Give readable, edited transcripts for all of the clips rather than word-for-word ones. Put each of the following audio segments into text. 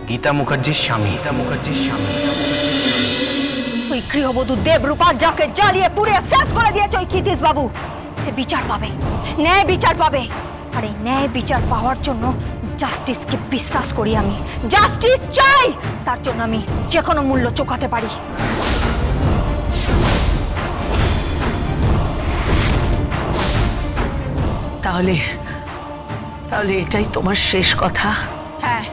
গীতা মুখার্জির স্বামী। ওই গৃহবধূ দেবরূপা যাকে জ্বালিয়ে পুড়িয়ে শেষ করে দিয়েছে ওই ক্ষিতিশ বাবু, সে বিচার পাবে, ন্যায় বিচার পাবে। আর এই ন্যায় বিচার পাওয়ার জন্য জাস্টিসকে বিশ্বাস করি আমি। জাস্টিস চাই, তার জন্য আমি যে কোনো মূল্য চোকাতে পারি। তাহলে এটাই তোমার শেষ কথা? হ্যাঁ।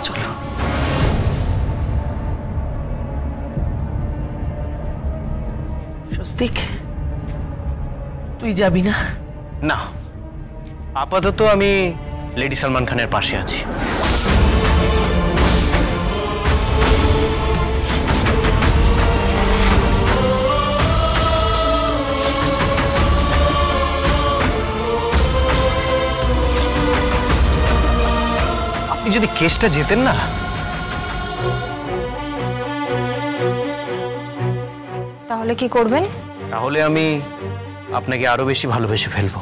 চলো। স্বস্তিক, তুই যাবি না? না, আপাতত আমি লেডি সালমান খানের পাশে আছি। আপনি যদি কেসটা জেতেন না, তাহলে কি করবেন? তাহলে আমি আপনাকে আরো বেশি ভালোবেসে ফেলবো।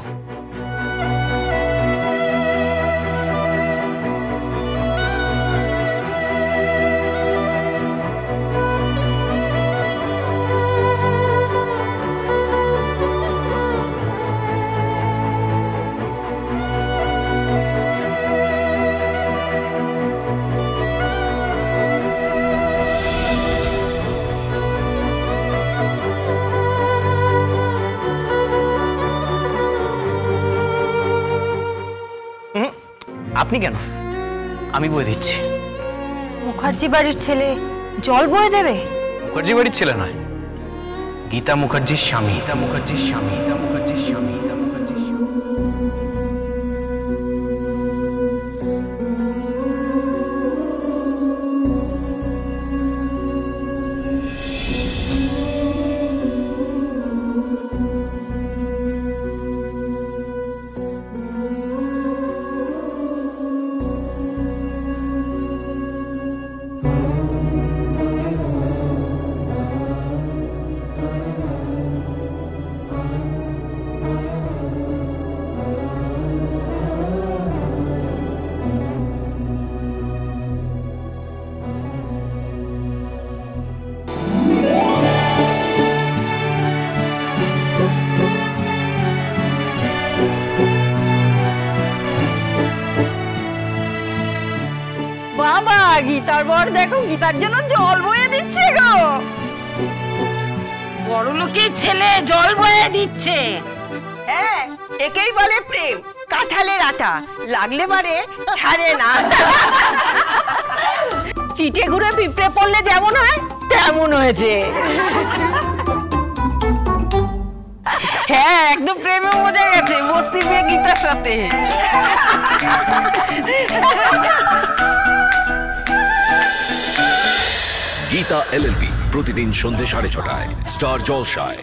আপনি কেন? আমি বয়ে দিচ্ছি। মুখার্জি বাড়ির ছেলে জল বয়ে দেবে? মুখার্জি বাড়ির ছেলে নয়, গীতা মুখার্জির স্বামী। বাবা, গীতার বর দেখো গীতার জন্য জল বয়ে দিচ্ছে গো। বড় লোকের ছেলে জল বয়ে দিচ্ছে। হ্যাঁ, একেই বলে প্রেম, কাঁঠালের আটা লাগলে পারে ছাড়ে না। চিটে ঘুরে পিঁপড়ে পড়লে যেমন হয় তেমন হয়েছে। হ্যাঁ, একদম প্রেমে মজে গেছে বস্তি মেয়ে গীতার সাথে। গীতা LLB প্রতিদিন সন্ধ্যে 6:30 স্টার জলসায়।